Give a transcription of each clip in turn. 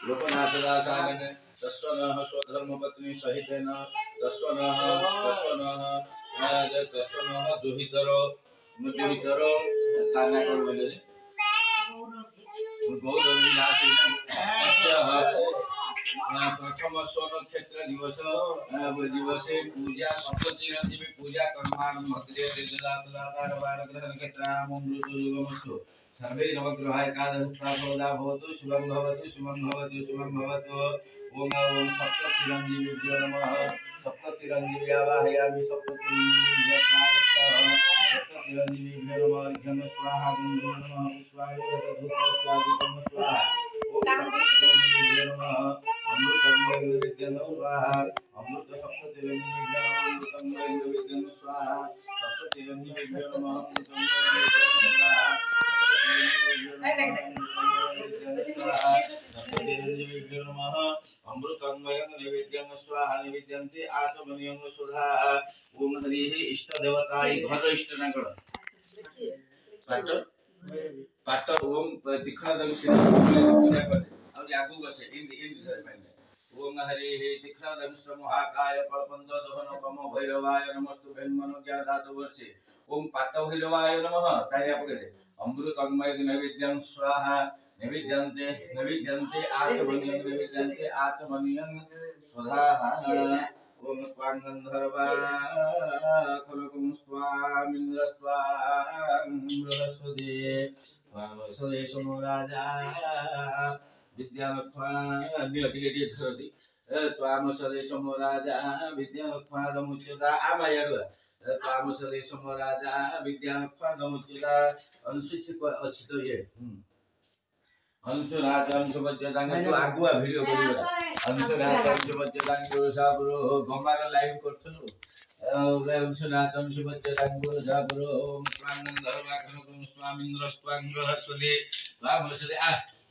लोकनाथ दासागन तस्वनः स्वधर्मपत्नी सहितेन तस्वनः दुहितरो ताना कर बोले गौरवी दासीन प्रथम स्वन क्षेत्र दिवसे पूजा सप्तचिरंजीवी पूजा कर्माणं भक्तिरे देदातार वारग्रहण क्षेत्राणां मृत्युयुगमस्तु सर्वे नवग्रहाय एकादशता भवतु शुभं भवतु शुभं भवतु शुभं भवतु ओम ओम सप्तचिरंजीवी नमः सप्तचिरंजीवी आवाहयामि सप्तचिरंजीवी सप्तचिरंजीवी नमः अर्घ्यं स्वाहा गंगो नमः पुष्पाय धूप स्वादितं स्वाहा ओम सप्तचिरंजीवी नमः अमृतं नैवेद्यं स्वाहा अमृत सप्तचिरंजीवी नमः अमृतं नैवेद्यं स्वाहा सप्तचिरंजीवी नमः अमृतं नैवेद्यं स्वाहा अमृतंगयं नैवेद्यं स्वाहा नैवेद्यन्ते आचमनीयं सुधा ओम हरिः इष्ट देवताय घर इष्ट न कर पाठ ओम दिखा दग सिर पूजा कर और आगु बसे इन ओम हरिः दिखा दग समहाकाय कल्पंत दहन कम भैरवाय नमस्तु ब्रह्मनो ज्ञादात वर्षे ओम पाठ भैरवाय नमः तारे आपके अमृतंगय नैवेद्यं स्वाहा नैवेद्यन्ते आचमनीयं सुधा ओम स्वां गंधर्वा खलकं स्वामिन्द्रस्वां बृहस्पति सोमो राजा विद्यालक्ष्मी धरति त्वाम सदेशमो राजा विद्यालक्ष्मादमुच्यता आमायाडु त्वाम सदेशमो राजा विद्यालक्ष्मादमुच्यता अनुशिष्य अछि तो ये अंशुराज अंशुबज्जदांग तो आगुआ वीडियो करियो अंशुराज अंशुबज्जदांग साबरो गमार लाइव करथनु अंशुराज अंशुबज्जदांग साबरो प्राणन धर्माखन स्वामिन्द्र स्वांग बृहस्पति वामसदे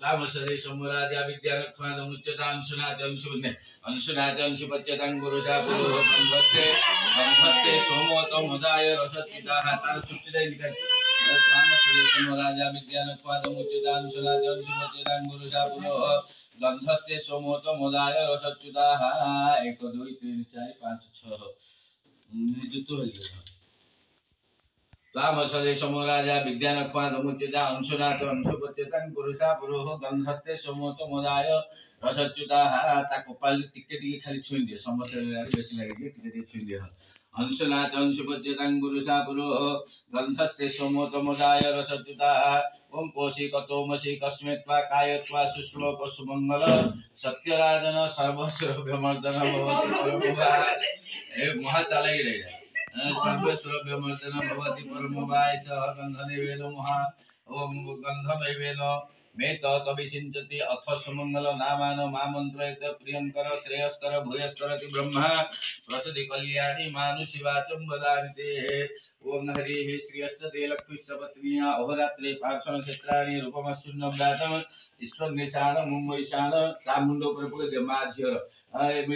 रामसदे समराजा विद्यालक्ष्माद मुच्यता अंशुनाथ अंशुबज्जदांग साबरो गंधत्ते सोमोतो मुदाय रसत्पिताः तार चुप्तिदे निकट राजा विद्यालक्ष्माद मुच्यता अंशुनाथ अंशुबज्जदांग साबरो गंधत्ते सोमोतो मुदाय रसच्युताः 1 2 3 4 5 6 निजुत हो गया राम सदे समराजा विद्यालक्ष्माद मुच्यता अंशुनाथ अंशुबज्जदांग साबरो गंधत्ते सोमोतो मुदाय रसच्युताः ता कपाल टिके टिके खाली छुई दिए समस्त बेसी लागि टिके टिके छुई दिए अंशुनाथ अंशुबज्जदांग साबरो गंधस्ते सोमोतमदाय रसच्युताः ओम कौशिकतोमसि कस्मेत्वा कायत्वा सुश्लोक सुमंगल सत्यराजन सर्वस्वभ्यमर्दन भवति ए महा चालाई रे सर्वस्वभ्यमर्दन भवति परमवाय सह गंधने वेद महा ओम गंधमे वेद मे तविसिंचति अथ सुमंगल नामान मामंत्रयत प्रियंकर श्रेयस्कर भूयस्करति ब्रह्मा प्रसदि कल्याणी मानुषी वाचं वदान्ते ओम हरिः श्रीयश्च ते लक्ष्मीसपत्न्या अहोरात्रे पार्श्वन क्षेत्राणि रूपमशून्यं व्यातम ईश्वर निशान मुंबईशान तामुंडो पर पुगे दे माझियर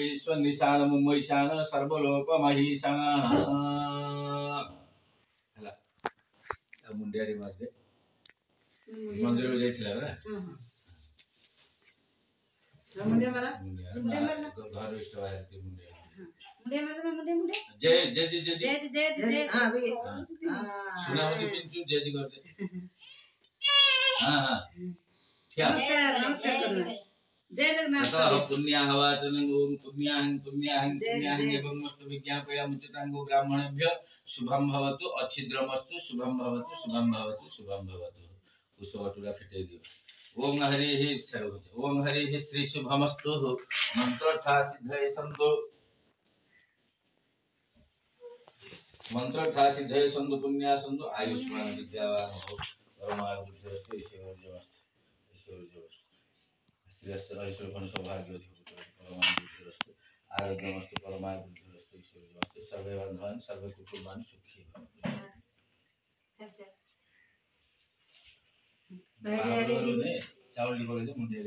ईश्वर निशान मुंबईशान सर्वलोक महीशान हला मुंडियारी मारदे मंदिर में जाइथिला ना मुंडिया मारा घर इष्ट बाहर के मुंडिया मुंडिया जय जय जय जय जय हां भई सुनावती पिंचू जय जय करते हां हां क्या नमस्कार जय जगन्नाथ पुण्याहवाचन ओम पुण्याहं एवं मस्तु विज्ञापयामुचितांगो ब्राह्मणेभ्य शुभं भवतु अच्छिद्रमस्तु शुभं भवतु शुभं भवतु शुभं भवतु कुशवटुरा फिटे दियो ओम हरिः सर्वोच्च ओम हरिः श्री शुभमस्तु मंत्रथा सिद्धये संतो पुण्या संतो आयुष्मान विद्यावान हो परमायुष्यस्तु ईश्वर ईश्वर कोण सौभाग्य परमायुष्यस्तु आरोग्यमस्तु परमायुष्यस्तु ईश्वर सर्वे बंधवान सर्वे कुटुंबान सुखी चावल लिखो मुंडे